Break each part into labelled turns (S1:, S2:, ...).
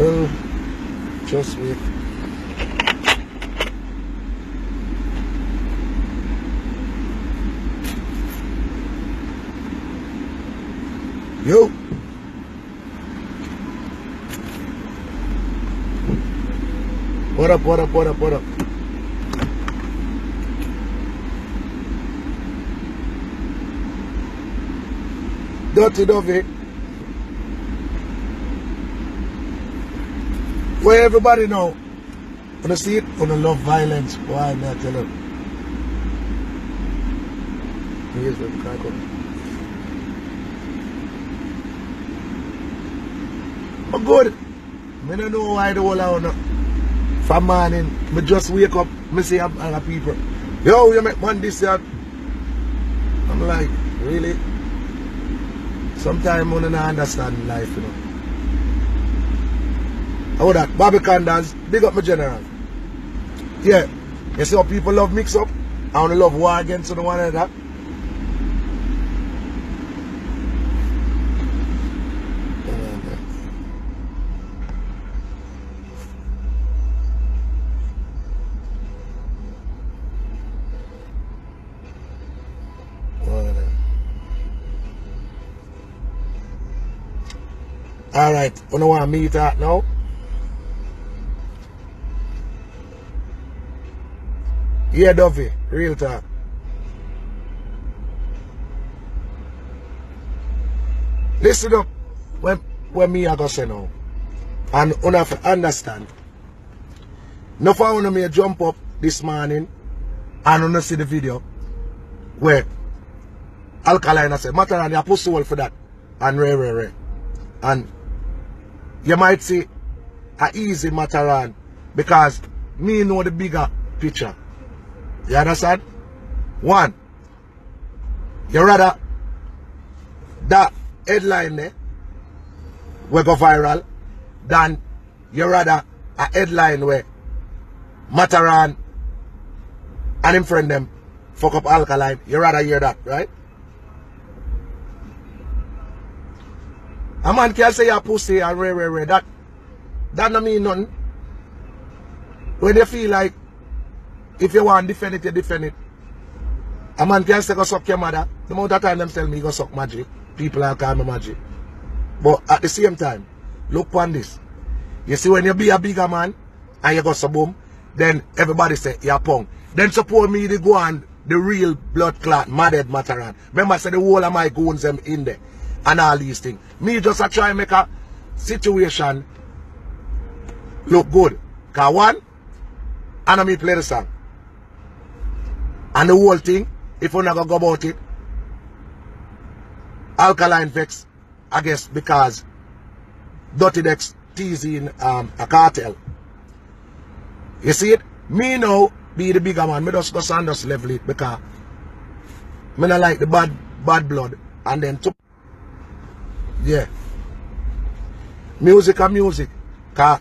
S1: people. Just wait. Yo. What up, what up, what up, what up? Dirty Dovey. Where everybody know. When I see it, when I love violence. Why not tell them? Here's where the car comes. But good. I don't know why the whole hour from morning, I just wake up, I see other people. Yo, you make man this that. I'm like, really? Sometimes I don't understand life, you know. How that? Bobby Condans, big up my general. Yeah. You see how people love mix up? I want to love war against one another. Alright, you know what I meet at now? Yeah, Duffy, real talk. Listen up when me I go say now. And you have to understand. No for when me jump up this morning and you see the video where ALKALINE say, MATTERHORN, you put soul for that. And rare. And you might see a easy MATTERHORN because me know the bigger picture. You understand? One, you rather that headline there will go viral than you rather a headline where MATTERHORN and him friend them fuck up ALKALINE. You rather hear that, right? A man can say you're pussy and rare. That don't mean nothing. When you feel like if you want to defend it, you defend it. A man can say go suck your mother. The amount of time them tell me go suck magic. People are call me magic. But at the same time, look on this. You see when you be a bigger man and you go so boom, then everybody say you're punk. Then suppose me to go on the real blood clot, madded MATTERHORN. Remember I said the whole of my goons them in there. And all these things. Me just a try and make a situation look good. Cause one, and me play the song. And the whole thing, if you're not gonna go about it, ALKALINE vex, I guess, because Dirty Dex teasing a cartel. You see it? Me now be the bigger man. Me just go and just level it because me not like the bad blood. And then to yeah. Music and music. Cause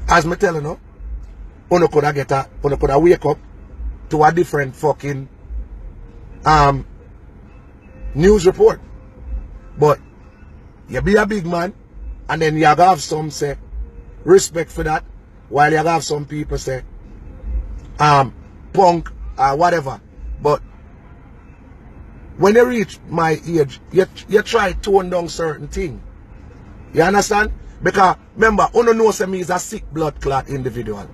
S1: as me tell you now, you could wake up to a different fucking news report. But you be a big man and then you have some say respect for that, while you have some people say punk or whatever. But when you reach my age, you try to tone down certain things. You understand? Because remember, you know me is a sick blood clot individual.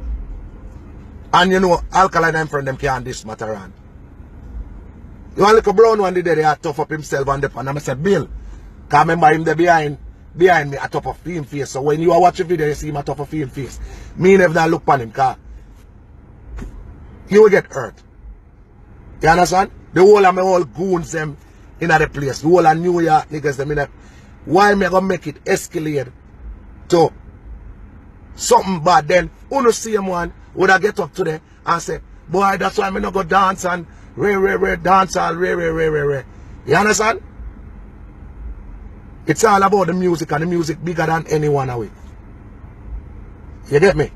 S1: And you know, ALKALINE and friend them can't this MATTERHORN. You want like a brown one the day they had tough up himself on the pan. And I said, Bill, because remember him there behind me a top of him face. So when you watch the video, you see him a top of him face. Me never look on him because you will get hurt. You understand? The whole of my whole goons them in the place. The whole of New York niggas them in a. Why me gonna make it escalate to something bad? Then the same one would I get up today and say, boy, that's why me not go dance and dance all rare. You understand? It's all about the music, and the music bigger than anyone away. You get me?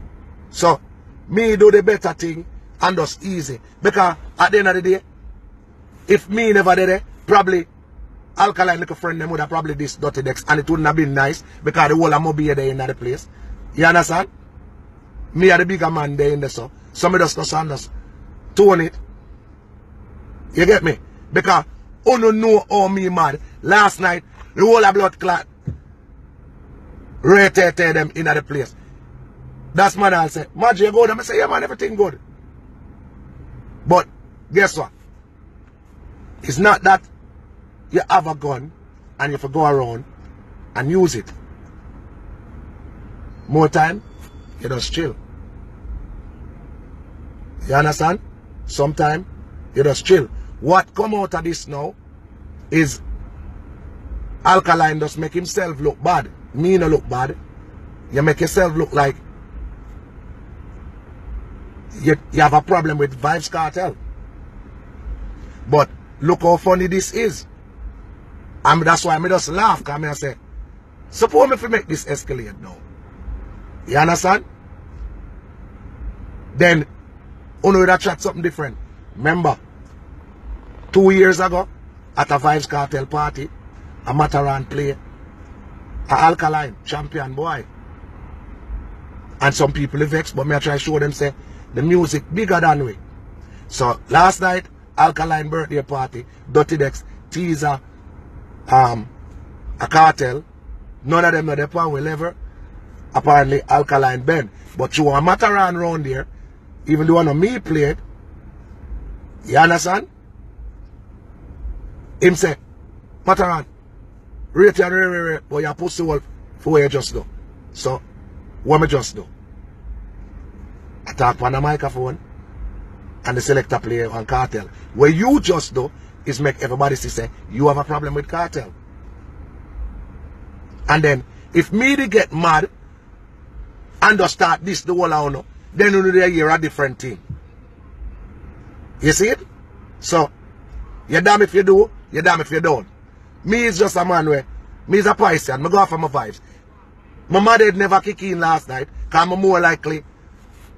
S1: So me do the better thing and just easy. Because at the end of the day, if me never did it, probably Alkaline little friend them would have probably this dirty decks and it wouldn't have been nice because the whole of Moby there in the place. You understand? Me are the bigger man there in the so. Some of us just tone it. You get me? Because you don't know how me mad. Last night, the whole of blood clot rated them in the place. That's man I'll say, Madge, you good? I say, yeah man, everything good. But guess what? It's not that you have a gun and you have to go around and use it. More time, you just chill. You understand? Sometime, you just chill. What come out of this now is Alkaline just make himself look bad. Me no look bad. You make yourself look like you have a problem with VYBZ Cartel. But look how funny this is. And that's why I just laugh, because I say, suppose me if we make this escalate now. You understand? Then, you would have chat something different. Remember, 2 years ago, at a VYBZ Cartel party, a MATTERHORN play, a Alkaline, champion boy. And some people are vexed, but me I try to show them, say, the music bigger than we. So, last night, Alkaline birthday party, Dirty Dex, Teaser, a Cartel, none of them are the point will ever. Apparently, Alkaline Ben. But you want MATTERHORN around there, even the one of me played, you understand? Him say, MATTERHORN, rate your but you pussy wolf for what you just do. So, what me just do? I talk on the microphone and the selector play on Cartel. What you just do is make everybody see say you have a problem with Cartel. And then if me they get mad and just start this the whole hour, then you know hear a different thing. You see it? So you damn if you do, you damn if you don't. Me is just a man where me is a Piscean, me go off for my vibes. My mother never kick in last night, because I'm more likely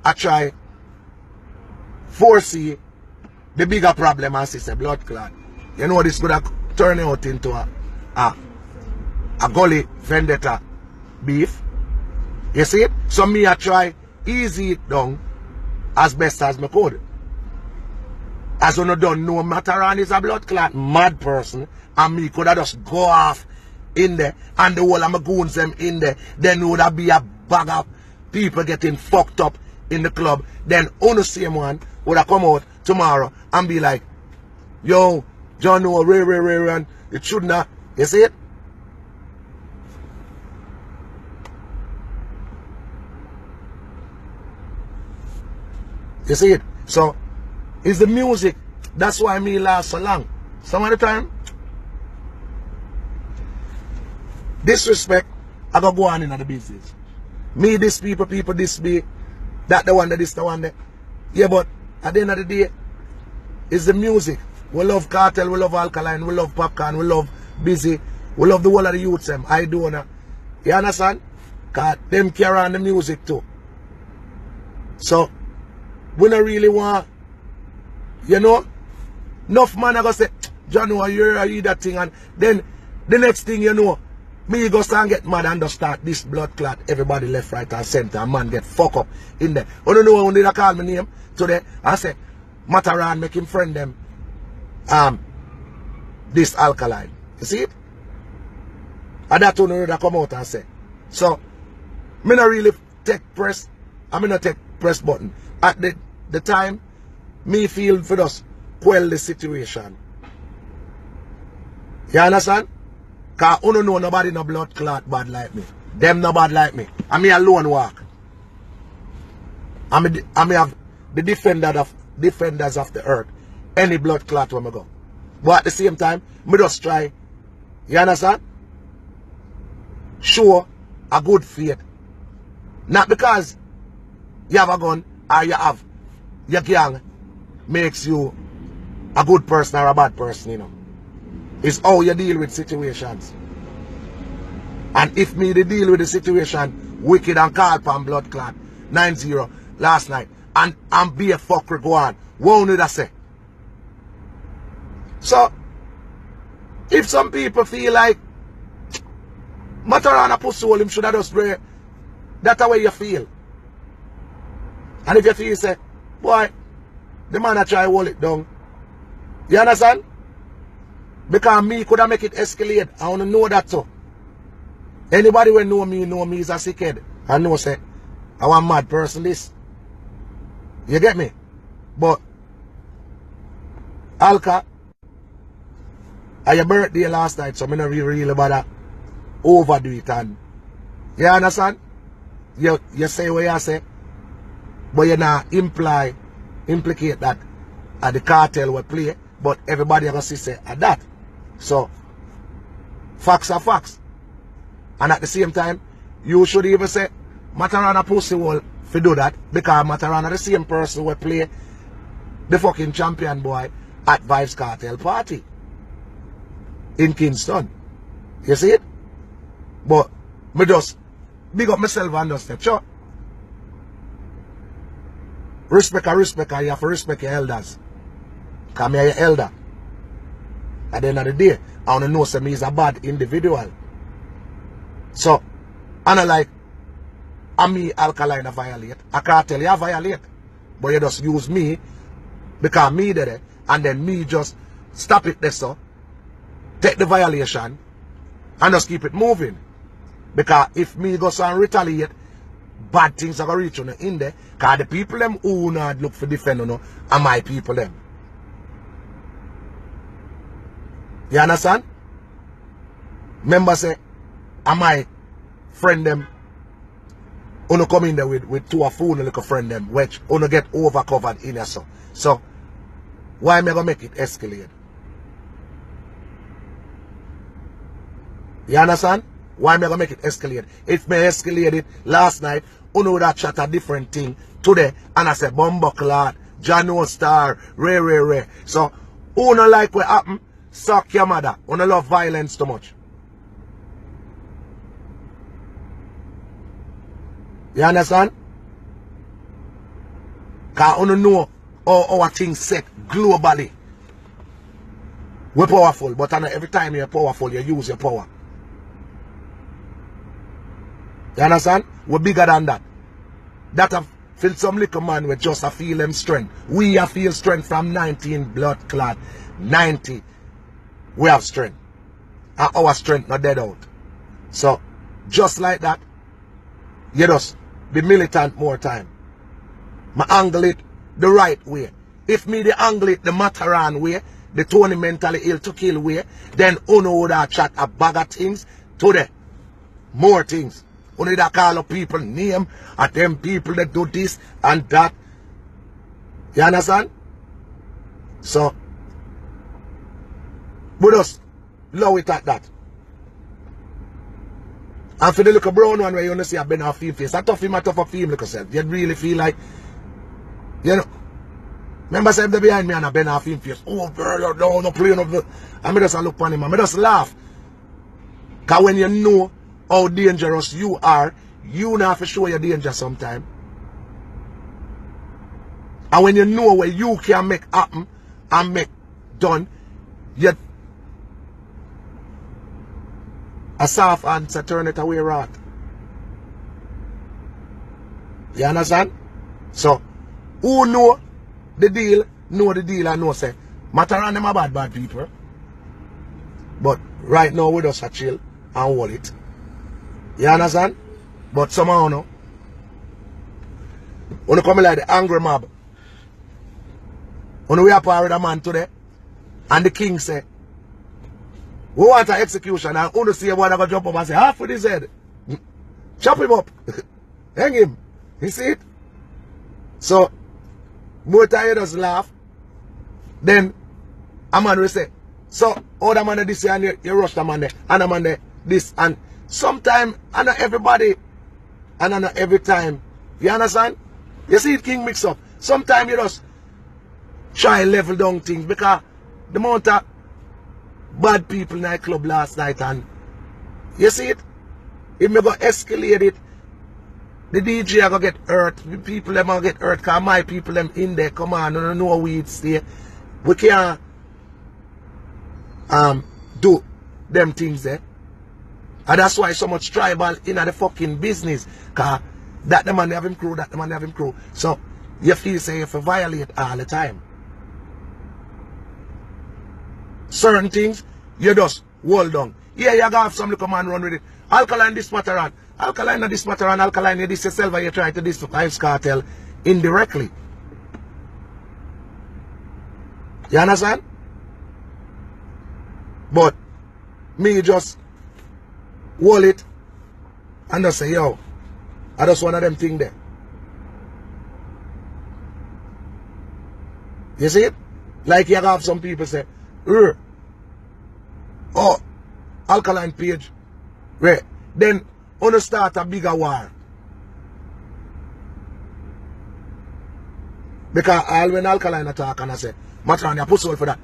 S1: I try foresee the bigger problem and see blood clot. You know this could have turned out into a gully vendetta beef. You see it? So me I try easy it down as best as me could. As you don't know, MATTERHORN is a blood clot mad person, and me could have just go off in there and the whole of my goons them in there. Then would have be a bag of people getting fucked up in the club. Then on the same one would have come out tomorrow and be like, yo, John, no, and it shouldn't have. You see it? You see it? So, it's the music. That's why me last so long. Some of the time, disrespect, I gotta go on in the business. Me, this people this be, that the one, that this the one there. Yeah, but at the end of the day, it's the music. We love Cartel, we love Alkaline, we love Popcorn, we love Busy, we love the whole of the youths them. I do wanna. You understand? Cause them carry on the music too. So, we don't really want, you know, enough man are gonna say, John, you hear that thing, and then the next thing you know, me go start and get mad and just start this blood clot, everybody left, right, and center, and man get fuck up in there. I don't know when they call my name today, I say, MATTERHORN make him friend them, this Alkaline. You see it? And that one that come out and say. So, me not really take press, I mean not take press button. At the time, me feel for us quell the situation. You understand? Because you don't know nobody no blood clot bad like me. Them no bad like me. And me alone walk. I me have the defenders of the earth. Any blood clot where I go. But at the same time, me just try. You understand? Show a good faith. Not because you have a gun or you have your gang makes you a good person or a bad person, you know. It's how you deal with situations. And if me they deal with the situation wicked and call pan blood clot 9-0 last night and be a fucker go on, what would I say? So If some people feel like MATTERHORN a pussy hole, him should have just pray. That's the way you feel. And if you feel say, boy, the man a try hold it down. You understand? Because me could have make it escalate. I want to know that too. Anybody who know me is a sickhead. I know say, I want mad person this. You get me? But Alka, your birthday last night, so I'm not really bother overdo it. And you understand? You say what you say, but you not implicate that at the cartel will play, but everybody gonna say at that. So facts are facts. And at the same time, you should even say MATTERHORN a pussy hole for do that, because MATTERHORN are the same person who play the fucking champion boy at VYBZ Cartel party in Kingston. You see it? But me just big up myself and just step. Sure. Respect, you have to respect your elders. Because me are your elder. At the end of the day, I want to know say me is a bad individual. So, and I like, and me ALKALINE a violate. I can't tell you I violate. But you just use me, because me did it, and then me just stop it there, so take the violation, and just keep it moving. Because if me go and retaliate, bad things are going to reach on in there. Because the people them who not look for defend you know, are my people them. You understand? Remember say, am my friend them, who come in there with two or four little friend them, which who get overcovered in there. So why am I going to make it escalate? You understand? Why am I going to make it escalate? If me escalate it last night, you know that chat a different thing today. And I said, Bumbo Clad, Jano Star, Ray. So, who don't like what happen? Suck your mother. Who don't love violence too much. You understand? Because you don't know how our things set globally. We're powerful, but every time you're powerful, you use your power. You understand? We're bigger than that. That have feel some little man with just a feel them strength. We have feel strength from 19 blood clot. 90. We have strength. And our strength not dead out. So, just like that, you just be militant more time. I angle it the right way. If me the angle it the MATTERHORN way, the Tony mentally ill to kill way, then uno would have chat a bag of things today. More things. Only that call up people name at them people that do this and that. You understand? So we just love it at that. And for the little brown one where you want to see a Ben off film face, a tough him look yourself. You really feel like, you know. Remember saying they behind me and a Ben off film face. Oh girl, no playing of the. And I just look on him and I just laugh. Because when you know how dangerous you are, you not have to show your danger sometime. And when you know what you can make happen and make done, you a soft answer turn it away right. You understand? So, who know the deal and know say, MATTERHORN them are bad people. But right now we just a chill and hold it. You understand? But somehow no. When you come like the angry mob. When we are part with a man today, and the king say, we want an execution, and you see one that go jump up and say, half with his head. Chop him up. Hang him. You see it? So, both of you just laugh. Then, a man will say, so, all the man this and you rush the man there, and the man there, this, and sometimes, and not everybody, and not every time. You understand? You see it, king mix up. Sometimes you just try level down things, because the amount of bad people in the club last night, and you see it? If me go escalate it, the DJ are going to get hurt, the people them are going to get hurt, because my people them in there, come on, I don't know we stay. We can't do them things there. And that's why so much tribal in the fucking business. Cause that the man have him crew, that the man have him crew. So you feel say if you violate all the time. Certain things, you just hold on. Yeah, you gotta have some little man run with it. Alkaline this matter on. Alkaline not this matter on. Alkaline you this yourself and you try to this Vybz Cartel indirectly. You understand? But me just hold it and just say, yo, I just one of them thing there. You see it? Like you have some people say, oh, Alkaline page. Right. Then wanna start a bigger war. Because all when Alkaline attack and I say, Matterhorn, you put soul for that.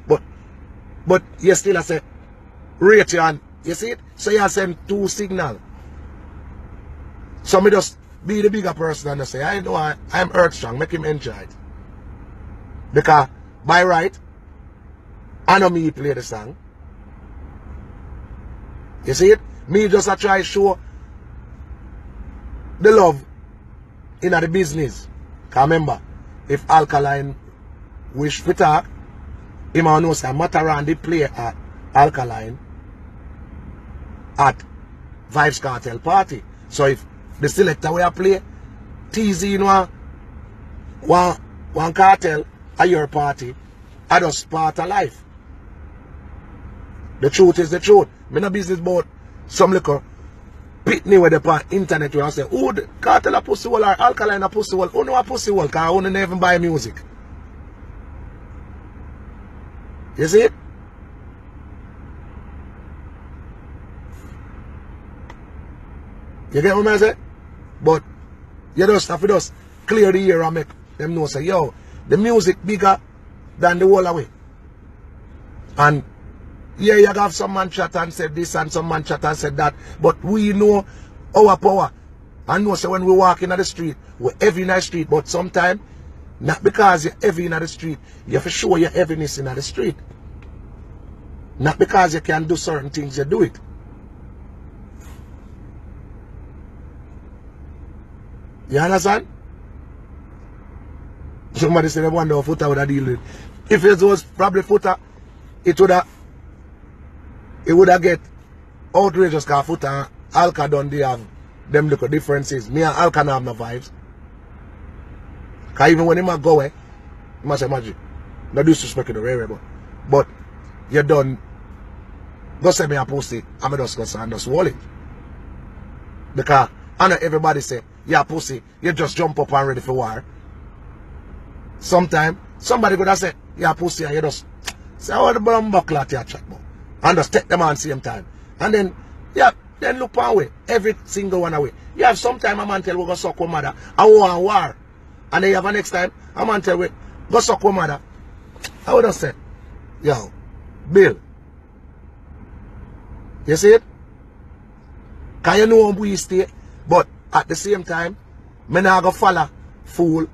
S1: But you still I say rate you and you see it? So you send two signal. So me just be the bigger person and I say, I know I'm earth strong, make him enjoy it. Because by right, I know me play the song. You see it? Me just a try show the love in the business. Cause remember, if Alkaline wish for talk, him and know say Matterhorn they play at Alkaline at Vybz Cartel party. So if the selector where play TZ in one cartel at your party, I just part of life. The truth is the truth. Me no business about some little pitney with the internet where I say, oh, the cartel a pussy wall or Alkaline a pussy wall. Oh no a pussy wall because I don't even buy music. You see it? You get what I say? But you just have to just clear the air and make them know say, yo, the music bigger than the whole away. And yeah, you have some man chat and said this and some man chat and said that. But we know our power. And know say when we walk in the street, we're heavy in the street. But sometimes, not because you're heavy in the street, you have to show your heaviness in the street. Not because you can do certain things, you do it. You understand? Somebody said, I wonder what Footer would have deal with. If it was probably Footer, it would have get outrageous because Footer and Alka don't they have them little differences. Me and Alka don't have no vibes. Because even when he might go away, he must say magic. No disrespect to the rare, but you done go say me a pussy, I'm just go say and just wall it. Because I know everybody say, yeah, pussy, you just jump up and ready for war. Sometimes somebody could have said, yeah, pussy, and you just say, oh, the bum buckle at your chat, and just take them on same time. And then, yeah, then look away. Every single one away. You have sometime a man tell we go suck with mother, and we want war. And then you have a next time, a man tell we go suck with mother. I would have said, yo, Bill. You see it? Because you know we stay, but at the same time, me not go follow fool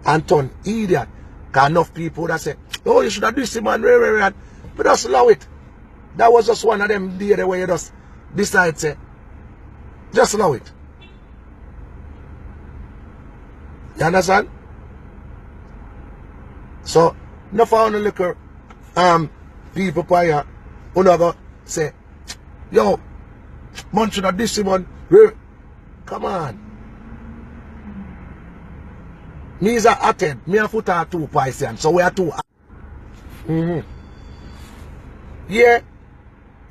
S1: and turn idiot. Because enough people that say, oh, you should have this man, but just allow it. That was just one of them days where you just decide, say, just allow it. You understand? So, no found a little people here who never say, yo, man should have this man. Come on. Me is a attend. Me and Foot are two Piscean. So we are two. Yeah,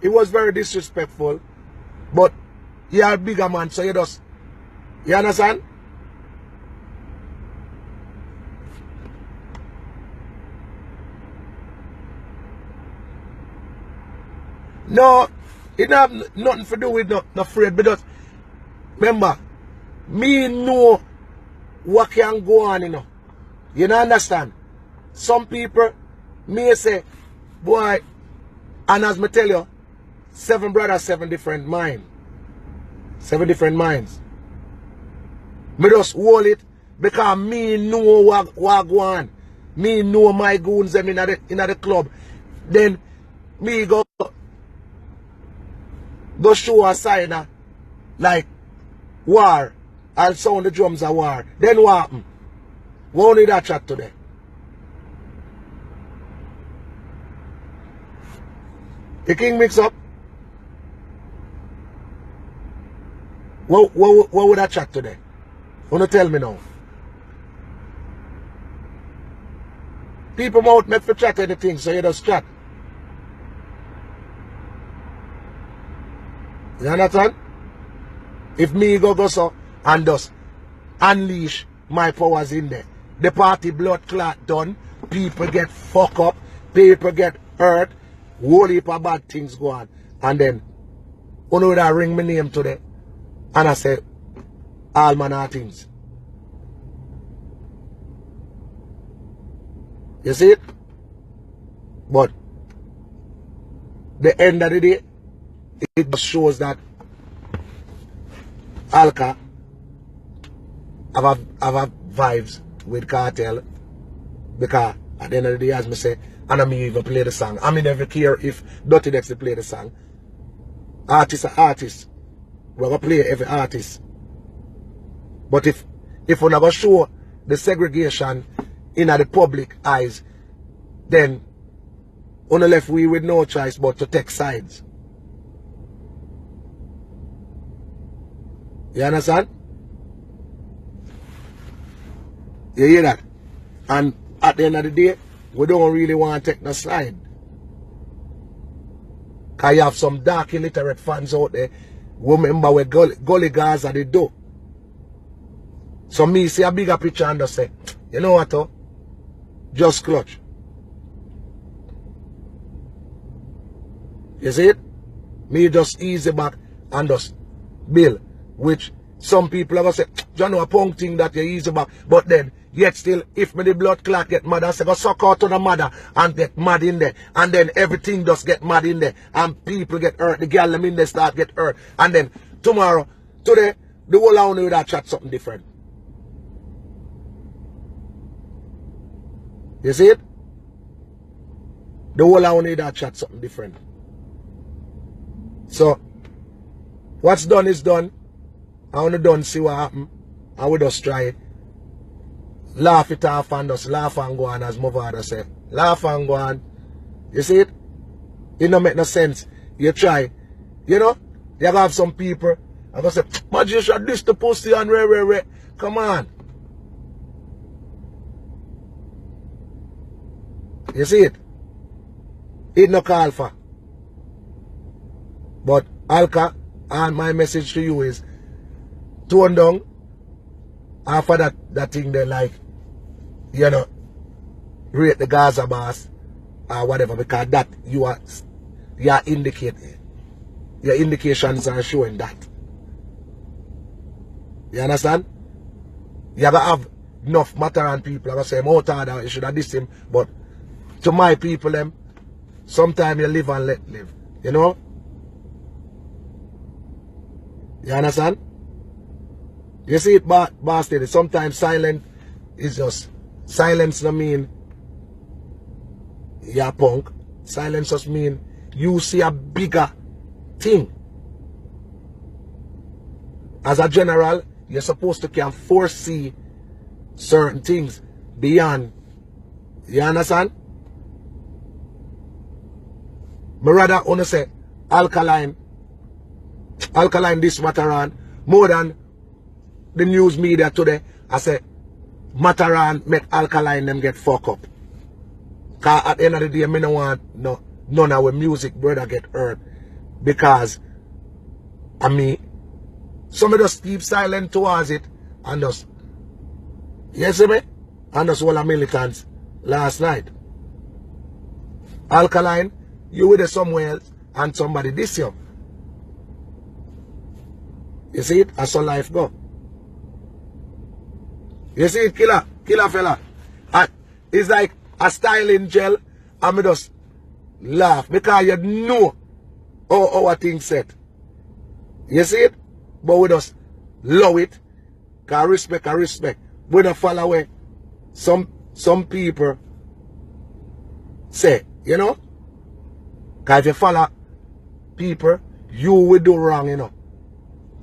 S1: it was very disrespectful. But you are a bigger man, so you just, you understand? No, it have nothing to do with no afraid, because remember, me know what can go on, you know. You know, understand? Some people may say, boy, and as me tell you, 7 brothers, 7 different minds. 7 different minds. Me just hold it because me know what go on. Me know my goons them in the club. Then me go go show a sign of like war and sound the drums of war, then what happen? We only that chat today. The king mix up. What would I chat today? Wanna tell me now? People mouth make for chat anything, so you just chat. You understand? If me go so and just unleash my powers in there, the party blood clot done, people get fucked up, people get hurt, whole heap of bad things go on. And then, you know that ring my name today, and I say, all manner of things. You see it? But, the end of the day, it just shows that Alka have a vibes with Cartel, because at the end of the day, as me say, and I me even play the song. I mean, never care if Dirty Dex play the song. Artists are artists. We're going to play every artist. But if we're not going to show the segregation in the public eyes, then on the left we with no choice but to take sides. You understand? You hear that? And at the end of the day, we don't really want to take the side. Because you have some dark illiterate fans out there who remember where gully guys are they do. So me see a bigger picture and just say, you know what, just clutch. You see it? Me just easy back and just build. Which some people are going to say, you know a punk thing that you easy back. But then, yet still, if me the blood clot get mad, I say go suck out to the mother and get mad in there. And then everything just get mad in there. And people get hurt. The girl them in there start get hurt. And then tomorrow, today, the whole only with that chat something different. You see it? The whole only that chat something different. So, what's done is done. I want to done see what happen. I will just try laugh it off and just laugh and go on, as my father say. Laugh and go on. You see it? It don't make no sense. You try. You know? You have some people. I'm going to say, man, you should dish the pussy and re. Come on. You see it? It no call for. But Alka, and my message to you is, tone down after that thing they like, you know, rate the Gaza boss or whatever, because that you are indicating. Your indications are showing that. You understand? You gotta have enough MATTERHORN people. I'm gonna say more harder, you should have dissed him, but to my people them, sometimes you live and let live. You know? You understand? You see it, bastard. Sometimes silent is just silence. No mean you're punk. Silence just mean you see a bigger thing. As a general, you're supposed to can foresee certain things beyond. You understand? My rather wanna say alkaline this MATTERHORN more than the news media today. I say MATTERHORN make alkaline them get fucked up. Cause at the end of the day, me don't want none of our music brother get hurt. Because I mean, some of us keep silent towards it and just, you see me? And just all the militants last night. Alkaline, you with us somewhere else and somebody this year. You see it? That's how life go. You see it, killer fella. And it's like a styling gel, and me just laugh because you know how our thing set. You see it? But we just love it. Cause respect. We don't follow away. Some people say, you know? Cause if you follow people, you will do wrong, you know.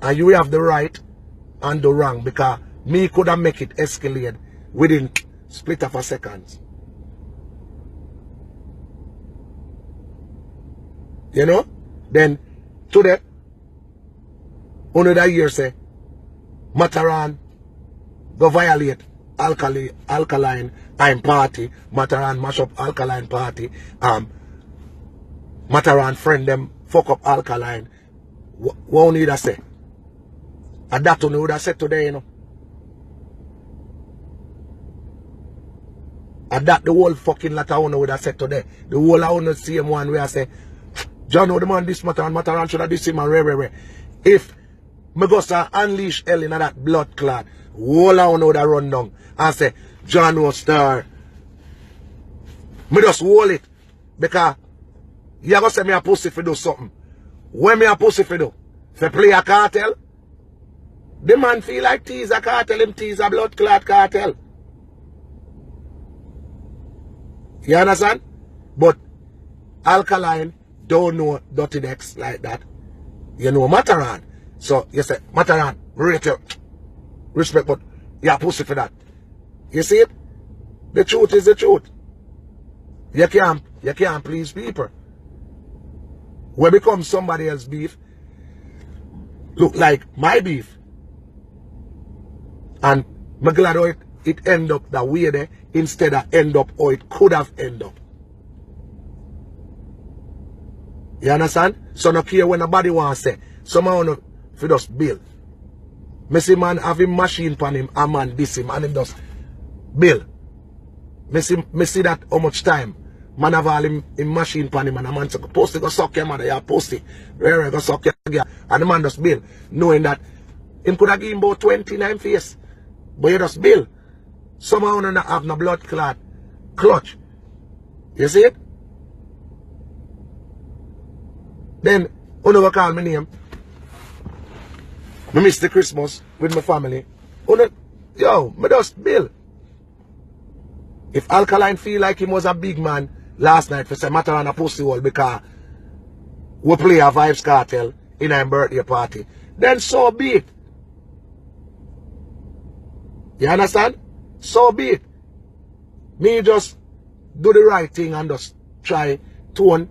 S1: And you have the right and do wrong, because me could have make it escalate within split of a seconds. You know? Then today, another year say, MATTERHORN go violate ALKALINE I'm party. MATTERHORN mash up ALKALINE party. MATTERHORN friend them fuck up ALKALINE. What need I say? And that one would have said today, you know. And that the whole fucking lot I would have said today. The whole I want to see him one where I say, John, the man this MATTERHORN should have this him and rare. If me go to unleash hell in that blood clot, whole I would have run down and say, John was star. Me just hold it. Because you gonna say me a pussy for do something. When me a pussy for do? For play a cartel? The man feel like tease a cartel, him tease a blood clot cartel. You understand? But ALKALINE don't know dirty decks like that. You know MATTERHORN. So you say, MATTERHORN, rate you. Respect, but you are pussy for that. You see it? The truth is the truth. You can't please people. When become somebody else's beef, look like my beef. And I'm glad how it end up that way there instead of end up how it could have end up. You understand? So no care when nobody want to say. Someone want to just build. Me see man have him machine pan him, a man diss him and him just build. Me see that how much time man have all him machine pan him and a man say, post it, go suck your mother, yeah, post it. Rare, go suck your girl. And the man just build. Knowing that him could have given about 29 face. But you just build. Somehow not have no blood clot clutch. You see it? Then, you never call my name. I miss the Christmas with my family. Yo, me just build. If ALKALINE feel like him was a big man last night for say MATTERHORN a pussy hole because we play a VYBZ cartel in a birthday party, then so be it. You understand? So be it. Me just do the right thing and just try to turn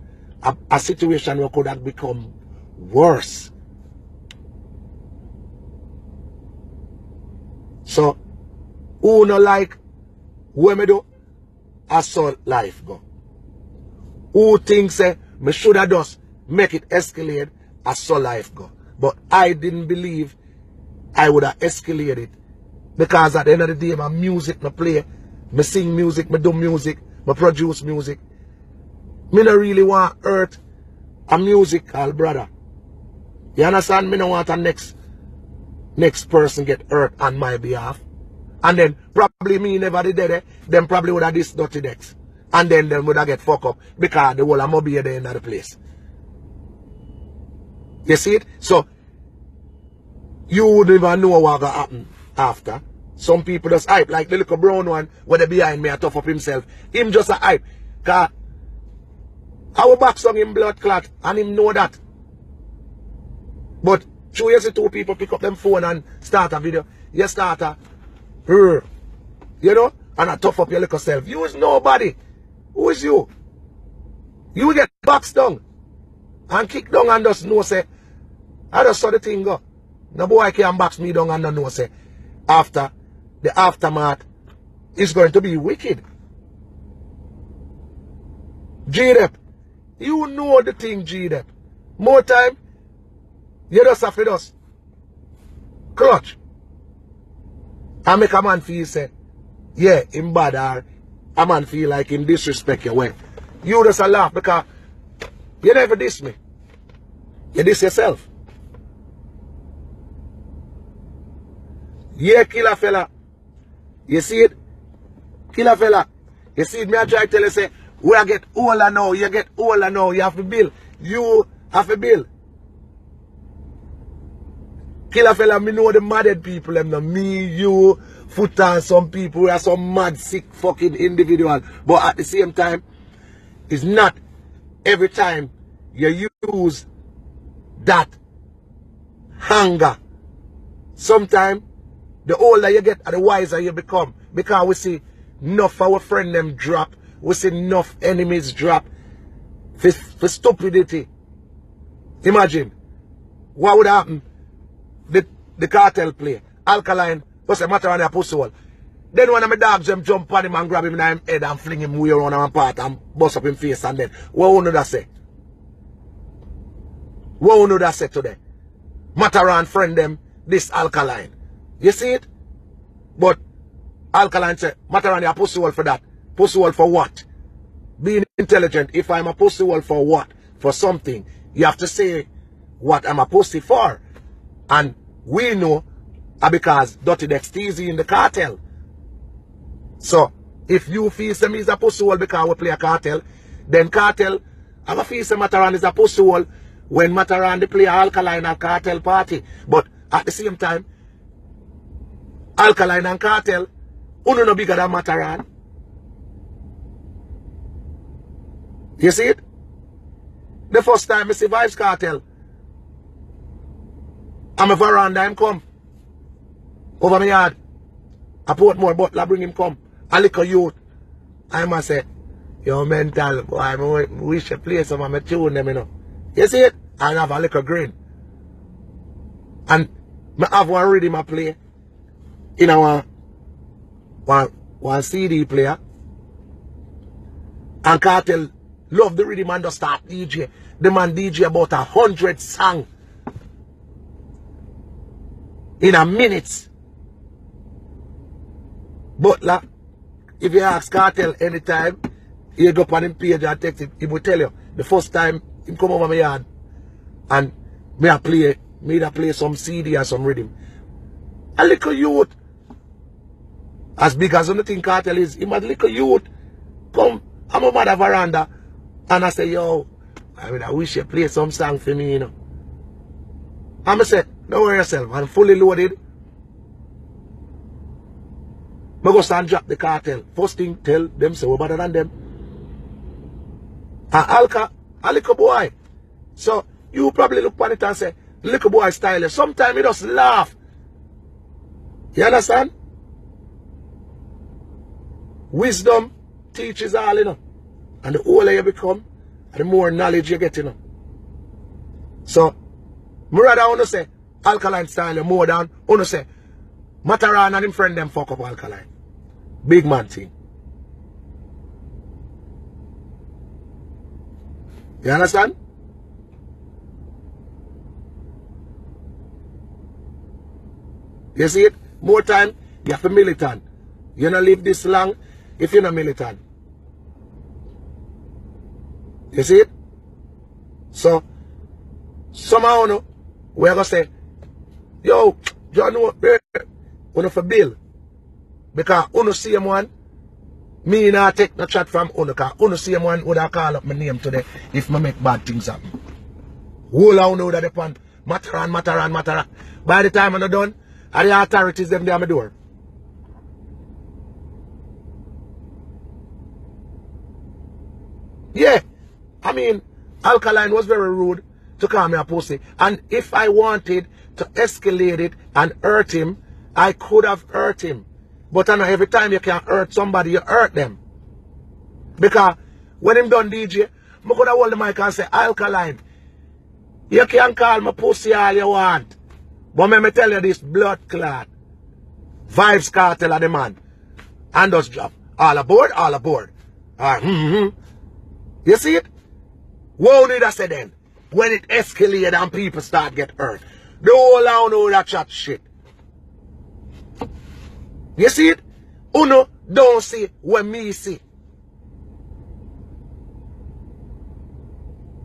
S1: a situation where could have become worse. So, who no like what me do? I saw life go. Who thinks me should have just make it escalate? I saw life go. But I didn't believe I would have escalated. Because at the end of the day, my music, I play, I sing music, I do music, I produce music. Me don't really want to hurt a musical brother. You understand? Me don't want a next person get hurt on my behalf. And then probably me never did it, then probably would have this dirty decks. And then them would have get fucked up because the whole of be at the end of the place. You see it? So you wouldn't even know what will happen after. Some people just hype, like the little brown one where they behind me a tough up himself. Him just a hype. Cause our back song him blood clot and him know that. But true, you see two people pick up them phone and start a video. You start a you know, and a tough up your little self. You is nobody. Who is you? You get boxed down and kick down and just know say, I just saw the thing go. No boy can box me down and don't know say, after the aftermath is going to be wicked. G-Dep, you know the thing, G-Dep. More time, you just have to just clutch. And make a man feel say, yeah, him bad, or a man feel like him disrespect your way. You just a laugh because you never diss me. You diss yourself. Yeah, killer fella. You see it? Killer fella. You see it? Me I try to tell you say, we I get older now, you get older now, you have to build. You have to build. Killer fella, me know the madded people, them know. Me, you, Foot and some people, we are some mad, sick fucking individual. But at the same time, it's not every time you use that hunger. Sometimes the older you get, the wiser you become. Because we see enough our friend them drop. We see enough enemies drop for stupidity. Imagine what would happen. The cartel play. Alkaline, what's the matter on their pussy hole? Then one of my dogs them jump on him and grab him in his head and fling him way around him apart and bust up his face, and then what would that say? What would that say today? Matterhorn friend them this Alkaline. You see it? But Alkaline say, Matterhorn, you're a pussy hole for that. Pussy hole for what? Being intelligent, if I'm a pussy hole for what? For something. You have to say what I'm a pussy for. And we know because Dirty Dex easy in the cartel. So, if you feel some is a pussy hole because we play a cartel, then cartel, I'm a feel some Matterhorn is a pussy hole when Matterhorn they play Alkaline and cartel party. But at the same time, Alkaline and cartel, uno no bigger than Matterhorn. You see it? The first time I see VYBZ cartel, I'm a veranda him come. Over my yard. I put more butler bring him come. A little youth. I must say, yo mental boy, I wish you play some of my tune them, you know. You see it? I have a little grin. And I have one rhythm I play in our one CD player. And cartel love the rhythm and just start DJ. The man DJ about 100 songs in a minute. Butler, if you ask Cartel anytime, you go up on him page and text it, he will tell you. The first time he come over my yard and me play some CD or some rhythm. A little youth, as big as anything Cartel is, him a little youth, come, I'm over the veranda, and I say, yo, I wish you play some song for me, you know. And I say, don't worry yourself, I'm fully loaded. I go stand drop the cartel. First thing, tell them say we're better than them. And Alka, a little boy. So you probably look at it and say, little boy style. Sometimes he just laugh. You understand? Wisdom teaches all, you know. And the older you become, the more knowledge you get, you know. So, I rather want to say Alkaline style more than want to say Matterhorn and him friend them fuck up Alkaline. Big man thing. You understand? You see it? More time, you have to militant. You don't live this long if you're not militant. You see it? So, somehow, no, we're going to say, yo, John, uno for bill. Because uno see him one, me not take no chat from uno, because uno see him one would have call up my name today if I make bad things happen. Whole I know that upon Matterhorn. By the time I'm done, and the authorities them there at my door. Yeah, I mean, Alkaline was very rude to call me a pussy. And if I wanted to escalate it and hurt him, I could have hurt him. But I know every time you can hurt somebody, you hurt them. Because when him done DJ, I could have hold the mic and say, Alkaline, you can call me pussy all you want. But let me tell you this, blood clot. VYBZ cartel of the man. And just drop. All aboard, all aboard. You see it? What did I say then? When it escalated and people start get hurt. The whole I know that chat shit. You see it? Uno don't see what me see.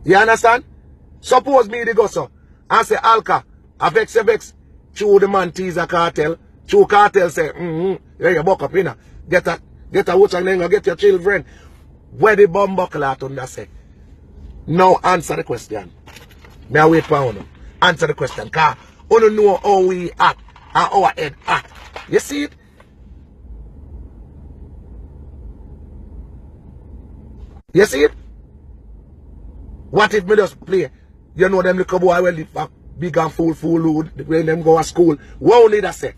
S1: You understand? Suppose me they go so and say Alka, I vex, chew the man teaser cartel, chew cartel say, yeah, you buck up, you know. Get a watch and then get your children. Where the bomb buckle at on that say? Now answer the question. Now wait for Uno. Answer the question. Because Uno know how we act and our head act. You see it? You see it? What if me just play You know them little boy will live big and full load when them go to school. What need I say?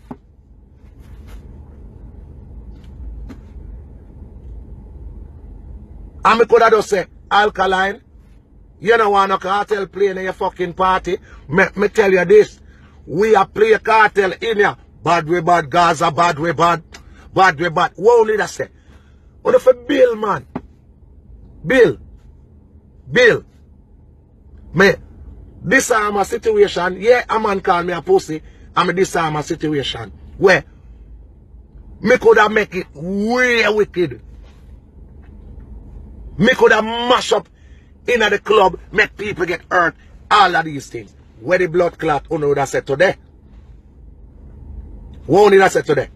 S1: And me could have just say, Alkaline, you don't want no cartel playing in your fucking party. Me tell you this. We are play cartel in here. Bad way bad, Gaza, bad way bad. Bad way bad. What need I say? What if a bill, man? Bill. Me disarm a situation. Yeah, a man call me a pussy. And me disarm a situation where me could have make it way wicked. Me could have mash up in the club, make people get hurt, all of these things. Where the blood clot, who would have said today? What would I say today?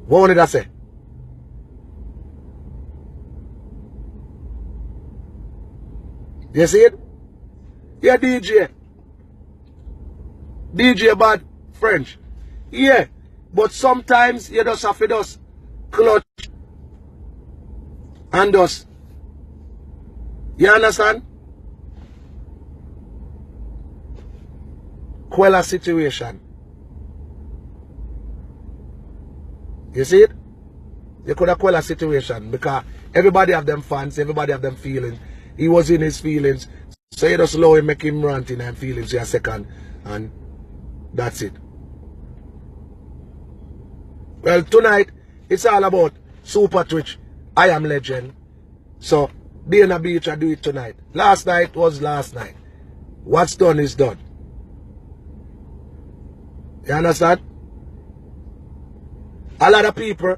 S1: What would I say? You see it? Yeah, DJ. DJ bad French. Yeah. But sometimes you just have to just clutch and just. You understand? Quell a situation. You see it? You could have quell a situation because everybody have them fans, everybody have them feelings. He was in his feelings. So you just allow him, make him rant in and feelings for a second. And that's it. Well, tonight, it's all about Super Twitch. I Am Legend. So, be in a beach, I do it tonight. Last night was last night. What's done is done. You understand? A lot of people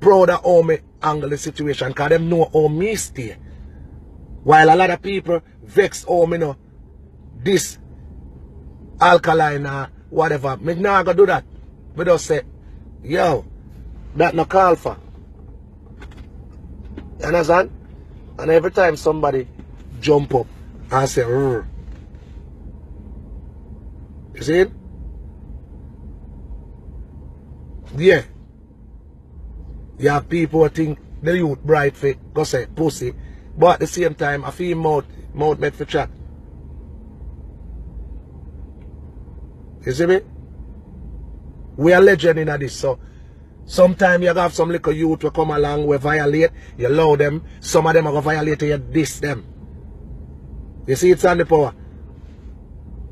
S1: proud of how me handle the situation because them know how me stay. While a lot of people vex how me know this alkaline or whatever. Me not gonna do that. Me just say, yo, that no call for. You understand? And every time somebody jump up and say, rrr. You see it? Yeah. You have people who think the youth bright for go say pussy. But at the same time, I feel mouth made for chat. You see me? We are legend in this, so sometimes you have some little youth will come along, we violate, you allow them, some of them are going to violate you diss them. You see it's on the power.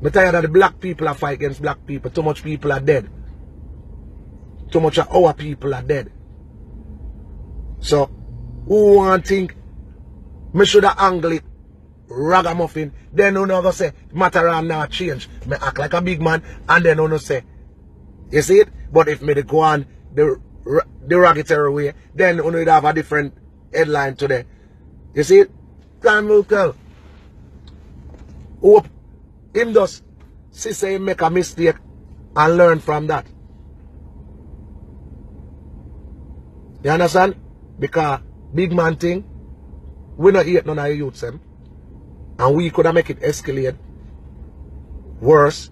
S1: I'm tired of the black people are fight against black people. Too much people are dead. Too much of our people are dead. So, who want to think me should have angle it ragamuffin, then you know go say MATTERHORN now change. Me act like a big man and then you know say, you see it? But if me go on the derogatory way, then you know have a different headline today. You see it? Time will tell. Hope him just see say him make a mistake and learn from that. You understand? Because big man thing, we not hate none of the youths them. And we could have make it escalate worse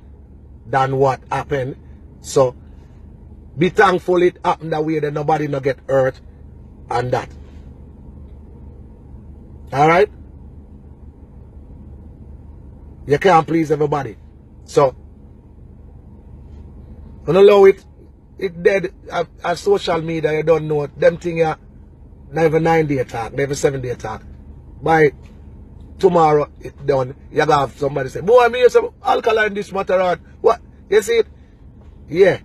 S1: than what happened. So be thankful it happened that way that nobody not get hurt and that. Alright? You can't please everybody. So don't allow it dead at social media, you don't know them thing here. Never 9-day attack, never 7-day attack. By tomorrow it done, you gotta have somebody say, boy, I mean some alkaline this MATTERHORN. What? You see it? Yeah.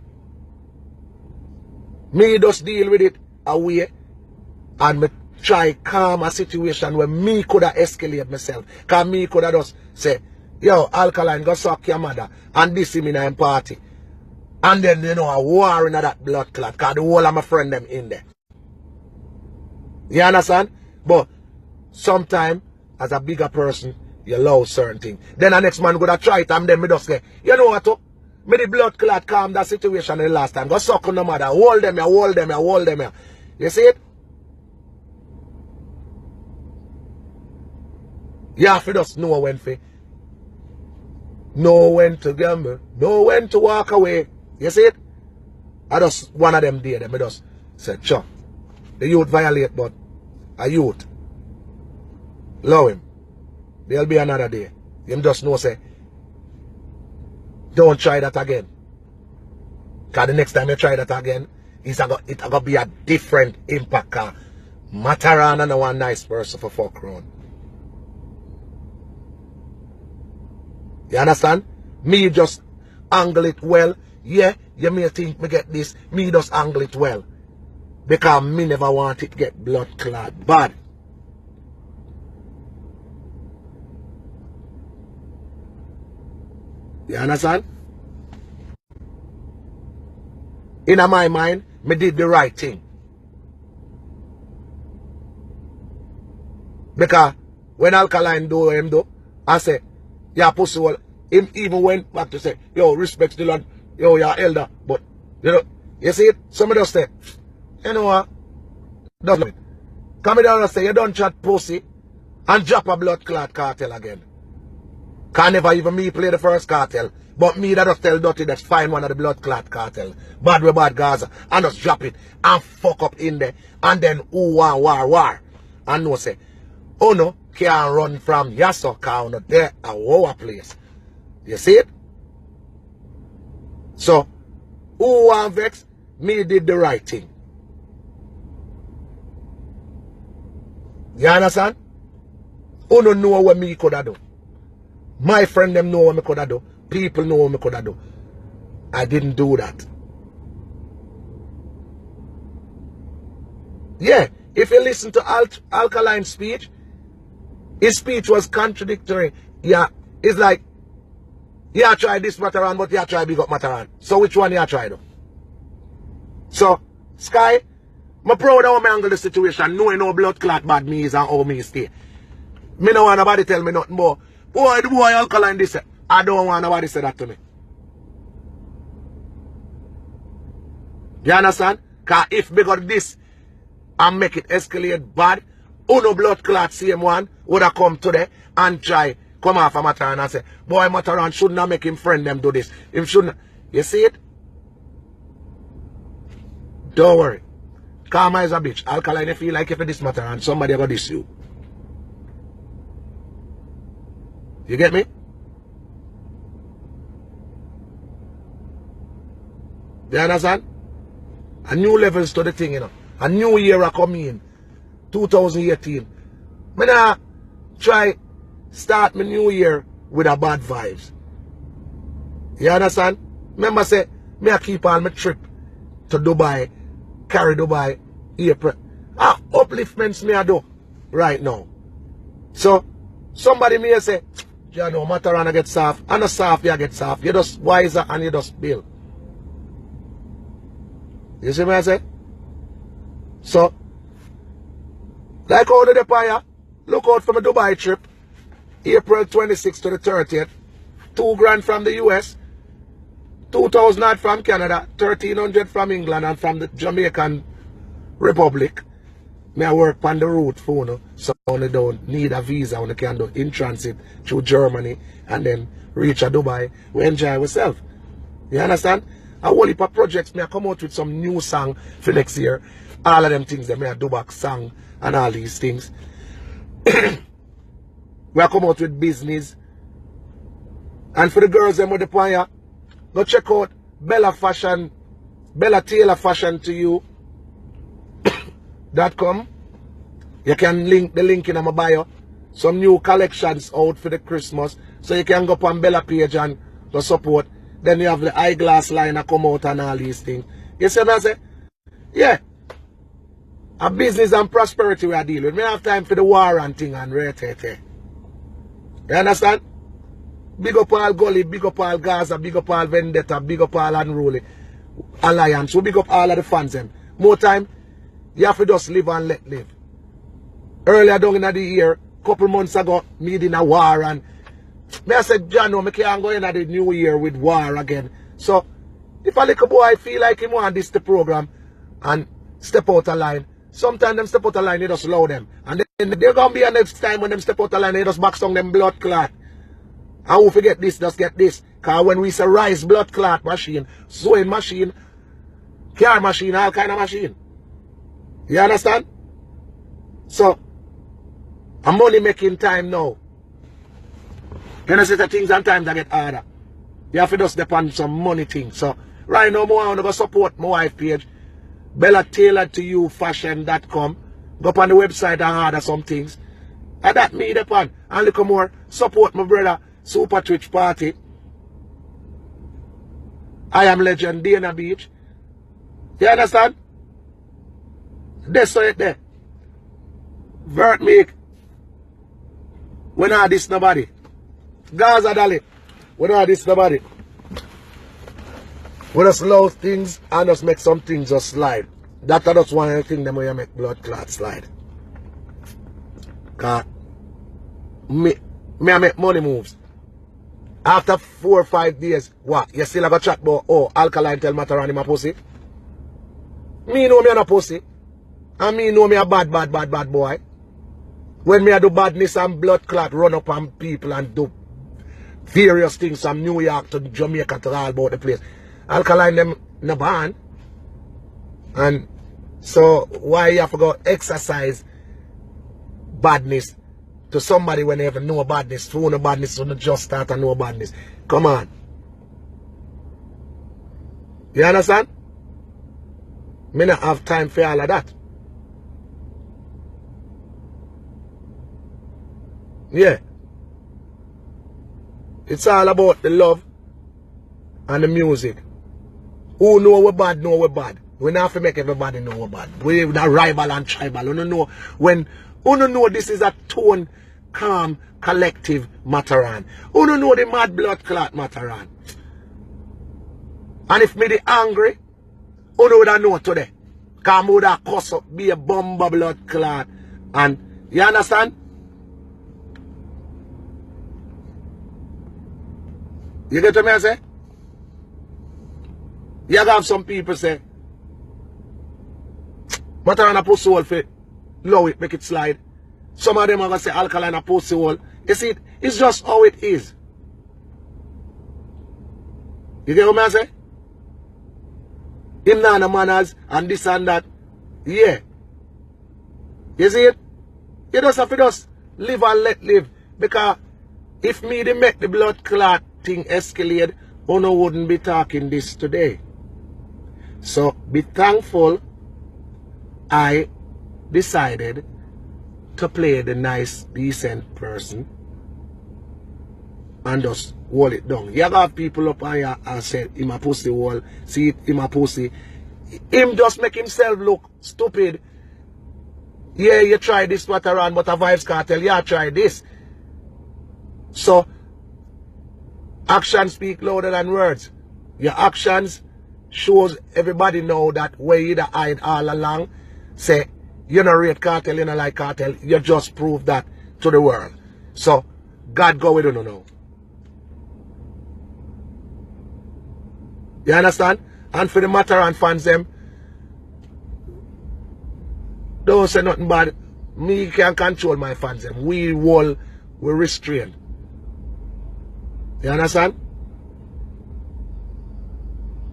S1: Me just deal with it away and me try calm a situation where me could have escalated myself. Cause me could have just say, yo, alkaline go suck your mother and this him in a party. And then you know a war in that blood clot cause the whole of my friend them in there. You understand? But sometimes, as a bigger person, you allow certain things. Then the next man gonna try it and then me just say, you know what? Me the blood clot calm that situation the last time. Go suck on the mother. Hold them here, hold them here, hold them here. You see it? You have to just know when to. Know when to gamble. Know when to walk away. You see it? I just one of them there. Me just said, sure. The youth violate, but a youth. Allow him. There'll be another day. Him just know say, don't try that again. Because the next time you try that again, it's gonna be a different impact. MATTERHORN and one nice person for fuck around. You understand? Me just angle it well. Yeah, you may think me get this. Me just angle it well. Because me never want it to get blood clot bad. You understand? In my mind, me did the right thing. Because when ALKALINE do him do, I say, yeah, pussy well, him even went back to say, yo, respect the Lord, yo, you're elder. But, you know, you see it? Somebody just say, you know what? Don't love it. Come down and say, you don't chat pussy and drop a blood clot cartel again. Can never even me play the first cartel. But me that just tell Dirty that's find one of the blood clot cartel. Bad with bad Gaza. And just drop it and fuck up in there. And then war. And no say, oh no, can't run from Yasso car there a war place. You see it? So, who want vex? Me did the right thing. You understand? Who don't know what me could have done? My friend them know what me could have done. People know what me could have done. I didn't do that. Yeah, if you listen to ALKALINE's speech, his speech was contradictory. Yeah, it's like, yeah, try this MATTERHORN, but yeah, try big up MATTERHORN. So which one yeah try though? So, Sky, I'm proud of how I handle the situation, knowing no blood clot bad me is and how me stay. Me no want nobody tell me nothing more. Boy, the boy ALKALINE this. I don't want nobody say that to me. You understand? Because if we got this and make it escalate bad, uno blood clot same one would have come today and try come off a MATTERHORN and say, boy, MATTERHORN should not make him friend them do this. Him shouldn't. You see it? Don't worry. Karma is a bitch. ALKALINE feel like if it this MATTERHORN, somebody got this you. You get me? You understand? A new levels to the thing, you know. A new year are coming in. 2018. Me nah try start my new year with a bad vibes. You understand? Remember say, me I keep on my trip to Dubai, carry Dubai, April. Upliftments me I do right now. So, somebody may say, you know, MATTERHORN get soft, and a soft you get soft. You just wiser and you just build. You see what I say? So, like all the Depaya, look out for my Dubai trip, April 26th to the 30th. $2,000 from the US, 2,000 from Canada, 1,300 from England and from the Jamaican Republic. I work on the route for you, so you don't need a visa, you can do in transit through Germany and then reach a Dubai. We enjoy ourselves. You understand? A whole heap of projects, I come out with some new song for next year. All of them things, I do back song and all these things. We come out with business. And for the girls them with the choir, go check out Bella Taylor Fashion to you.com. You can link the link in my bio. Some new collections out for the Christmas. So you can go up on Bella page and go support. Then you have the eyeglass line that come out and all these things. You see what I say? Yeah. A business and prosperity we are dealing with. We have time for the war and thing and rate. You understand? Big up all Gully, big up all Gaza, big up all Vendetta, big up all Unruly Alliance. We big up all of the fans them. More time, you have to just live and let live. Earlier down in the year, couple months ago, me in a war and I said, John, no, I can't go in the new year with war again. So, if a little boy feel like he want this the program and step out of line, sometimes them step out of line, you just allow them. And then they're going to be a next time when them step out of line, they just box on them blood clot. And who forget this, just get this. Because when we say rise blood clot machine, sewing machine, car machine, all kind of machine. You understand? So, And money making time now. You know, say the things and times that get harder. You have to just depend on some money things. So right now, I want to go support my wife page. Bella Tailored to You Fashion.com. Go up on the website and order some things. And that me depend. And look more. Support my brother Super Twitch Party. I Am Legend Dana Beach. You understand? That's so it there. Vert make. We not this nobody. Gaza Dali. We not this nobody. We just love things and just make some things just slide. That's just one of the things them where you make blood clot slide. Cause me I make money moves. After 4 or 5 days, what? You still have a chat about, oh, Alkaline tell MATTERHORN him a pussy? Me know me a pussy. And me know me a bad boy. When me a do badness and blood clot, run up on people and do various things from New York to Jamaica to all about the place. Alkaline them no ban. And so why you have to go exercise badness to somebody when they have no badness, through no badness, when they just start and no badness? Come on. You understand? Me not have time for all of that. Yeah. It's all about the love and the music. Who know we're bad, know we're bad. We not have to make everybody know we're bad. We're not rival and tribal. You don't know when you don't know this is a tone, calm, collective MATTERHORN. You don't know the mad blood clot MATTERHORN. And if me the angry, you know that know today. Because I would have cuss up, be a bomber blood clot. And you understand? You get what I say? You have some people say, MATTERHORN a pussy hole for low it, make it slide. Some of them are going to say Alkaline a pussy hole. You see, it's just how it is. You get what I say? Him not no manners and this and that. Yeah. You see it? You just have to just live and let live. Because if me they make the blood clot thing escalate, Uno wouldn't be talking this today. So be thankful I decided to play the nice, decent person and just hold it down. You have people up on here and say him a pussy wall, see it, him a pussy. Him just make himself look stupid. Yeah, you try this MATTERHORN, but a Vybz Cartel, yeah, try this. So actions speak louder than words. Your actions shows everybody know that where you hide all along. Say, you don't rate Cartel, you don't like Cartel. You just prove that to the world. So, God go with you now. You understand? And for the MATTERHORN fans them, don't say nothing bad. Me can control my fans them. We restrain. You understand?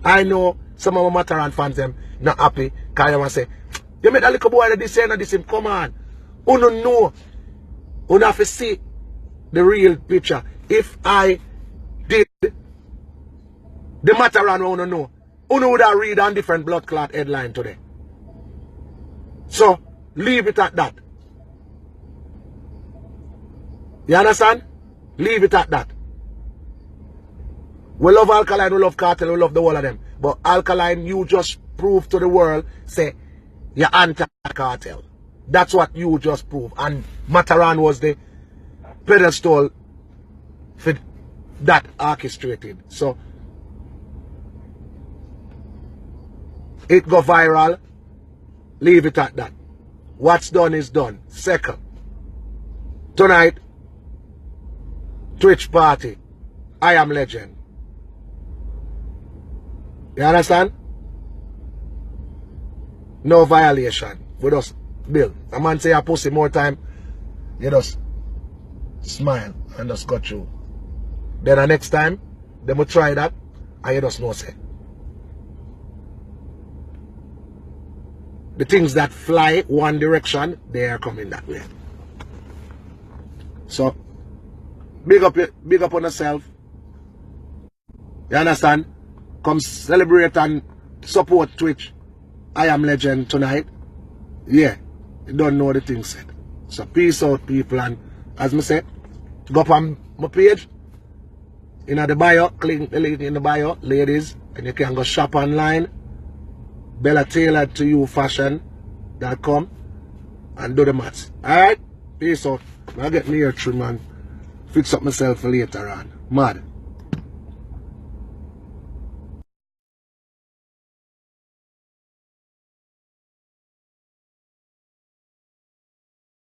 S1: I know some of my MATTERHORN fans them not happy because they want to say, you made a little boy that this and this him. Come on. You don't know. You have to see the real picture. If I did the MATTERHORN, you don't know. You would have read on different blood clot headline today. So leave it at that. You understand? Leave it at that. We love Alkaline, we love Cartel, we love the whole of them. But Alkaline, you just prove to the world, say, you're anti-Cartel. That's what you just proved. And MATTERHORN was the pedestal for that orchestrated. So, it go viral. Leave it at that. What's done is done. Second, tonight, Twitch party. I Am Legend. You understand? No violation. We just build. A man say a pussy more time, you just smile and just go through. Then the next time, they will try that and you just know say. The things that fly one direction, they are coming that way. So big up on yourself. You understand? Come celebrate and support Twitch. I am legend tonight. Yeah. You don't know the thing said. So peace out, people, and as I said, go up on my page. In the bio, click the link in the bio, ladies, and you can go shop online. Bella Tailored to You Fashion.com and do the maths. Alright? Peace out. I'll get me a trim and fix up myself for later on. Mad.